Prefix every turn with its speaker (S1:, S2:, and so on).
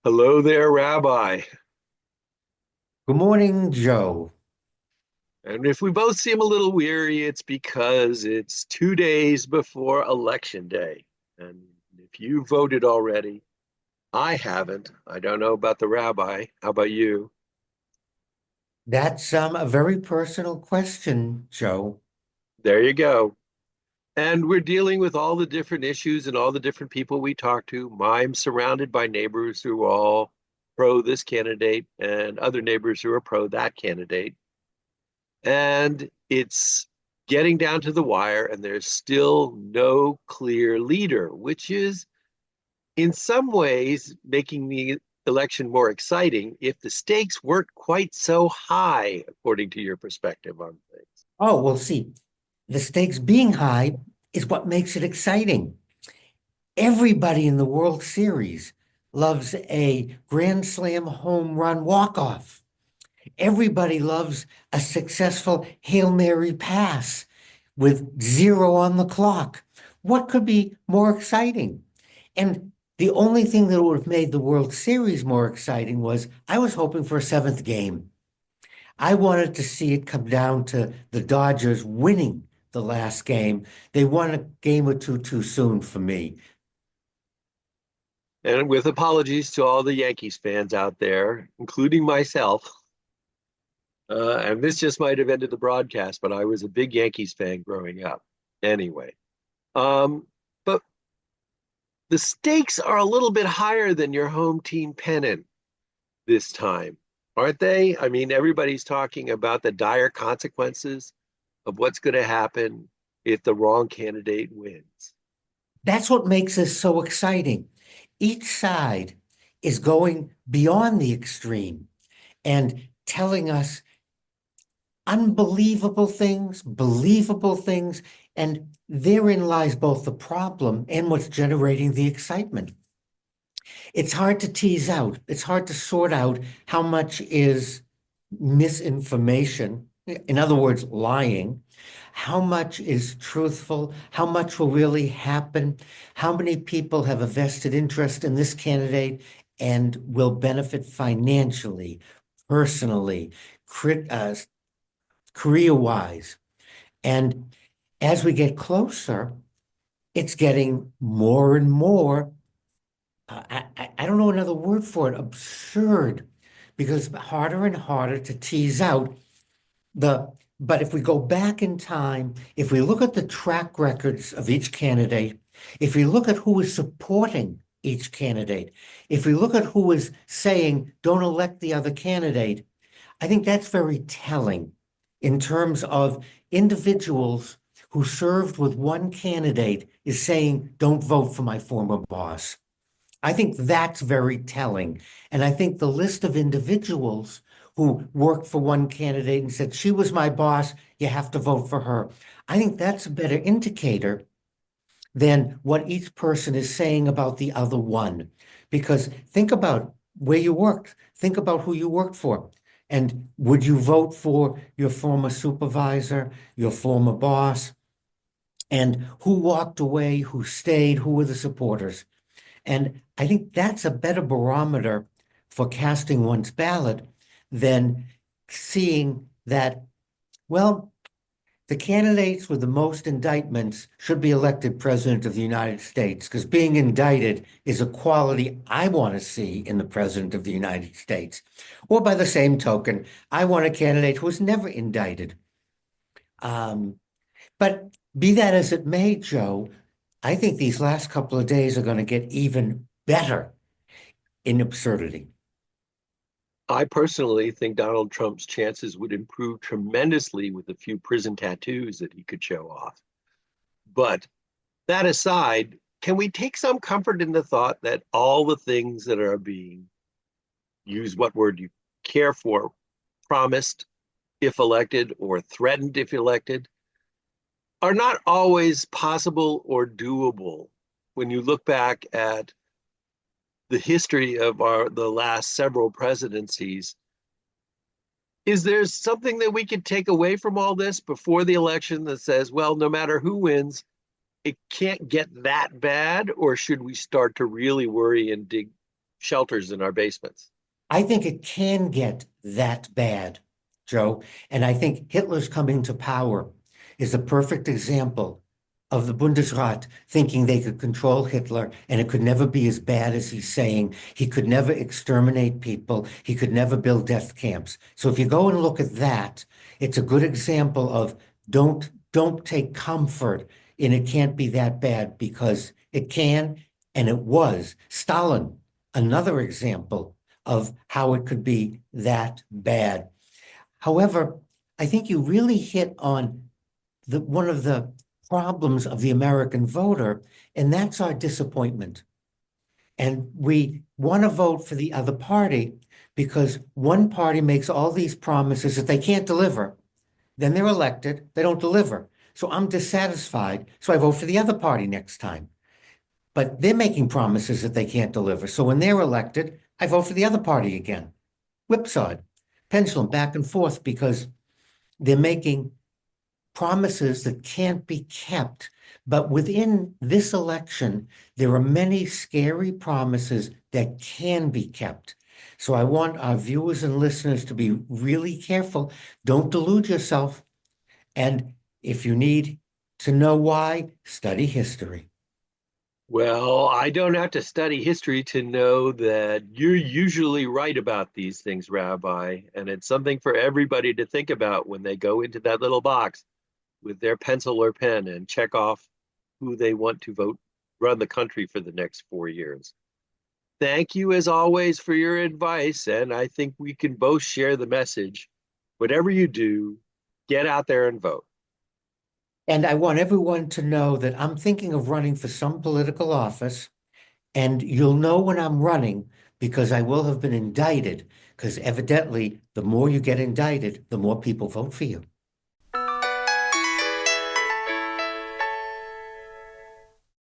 S1: Hello there, Rabbi.
S2: Good morning, Joe.
S1: And if we both seem a little weary, it's because it's 2 days before Election Day. And if you voted already, I haven't. I don't know about the rabbi. How about you?
S2: That's a very personal question, Joe.
S1: There you go. And we're dealing with all the different issues and all the different people we talk to. I'm surrounded by neighbors who are all pro this candidate and other neighbors who are pro that candidate. And it's getting down to the wire, and there's still no clear leader, which is in some ways making the election more exciting if the stakes weren't quite so high, according to your perspective on things.
S2: Oh, well, see, the stakes being high is what makes it exciting. Everybody in the World Series loves a Grand Slam home run walk-off. Everybody loves a successful Hail Mary pass with zero on the clock. What could be more exciting? And the only thing that would have made the World Series more exciting was I was hoping for a seventh game. I wanted to see it come down to the Dodgers winning the last game. They won a game or two too soon for me.
S1: And with apologies to all the Yankees fans out there, including myself, and this just might have ended the broadcast, but I was a big Yankees fan growing up. Anyway, but the stakes are a little bit higher than your home team pennant this time, aren't they? I mean, everybody's talking about the dire consequences of what's going to happen if the wrong candidate wins.
S2: That's what makes this so exciting. Each side is going beyond the extreme and telling us unbelievable things, believable things, and therein lies both the problem and what's generating the excitement. It's hard to tease out. It's hard to sort out how much is misinformation, in other words, lying, how much is truthful, how much will really happen, how many people have a vested interest in this candidate and will benefit financially, personally, career-wise. And as we get closer, it's getting more and more I don't know another word for it, absurd, because harder and harder to tease out but if we go back in time, if we look at the track records of each candidate, if we look at who is supporting each candidate, if we look at who is saying, don't elect the other candidate, I think that's very telling in terms of individuals who served with one candidate is saying, don't vote for my former boss. I think that's very telling. And I think the list of individuals who worked for one candidate and said, she was my boss, you have to vote for her. I think that's a better indicator than what each person is saying about the other one. Because think about where you worked, think about who you worked for. And would you vote for your former supervisor, your former boss? And who walked away, who stayed, who were the supporters? And I think that's a better barometer for casting one's ballot than seeing that, well, the candidates with the most indictments should be elected president of the United States, because being indicted is a quality I want to see in the president of the United States. Or by the same token, I want a candidate who was never indicted. Um, but be that as it may, Joe, I think these last couple of days are going to get even better in absurdity.
S1: I personally think Donald Trump's chances would improve tremendously with a few prison tattoos that he could show off. But that aside, can we take some comfort in the thought that all the things that are being used, what word you care for, promised if elected or threatened if elected, are not always possible or doable when you look back at the history of the last several presidencies? Is there something that we could take away from all this before the election that says, well, no matter who wins, it can't get that bad? Or should we start to really worry and dig shelters in our basements.
S2: I think it can get that bad, Joe. And I think Hitler's coming to power is a perfect example of the Bundesrat thinking they could control Hitler and it could never be as bad as he's saying. He could never exterminate people. He could never build death camps. So if you go and look at that, it's a good example of don't take comfort in it can't be that bad because it can and it was. Stalin, another example of how it could be that bad. However, I think you really hit on one of the problems of the American voter, and that's our disappointment. And we want to vote for the other party because one party makes all these promises that they can't deliver. Then they're elected, they don't deliver. So I'm dissatisfied, so I vote for the other party next time. But they're making promises that they can't deliver. So when they're elected, I vote for the other party again. Whipsawed, pendulum back and forth because they're making promises that can't be kept. But within this election, there are many scary promises that can be kept. So I want our viewers and listeners to be really careful. Don't delude yourself. And if you need to know why, study history.
S1: Well, I don't have to study history to know that you're usually right about these things, Rabbi. And it's something for everybody to think about when they go into that little box with their pencil or pen and check off who they want to vote, run the country for the next 4 years. Thank you, as always, for your advice. And I think we can both share the message. Whatever you do, get out there and vote.
S2: And I want everyone to know that I'm thinking of running for some political office, and you'll know when I'm running because I will have been indicted, because evidently, the more you get indicted, the more people vote for you.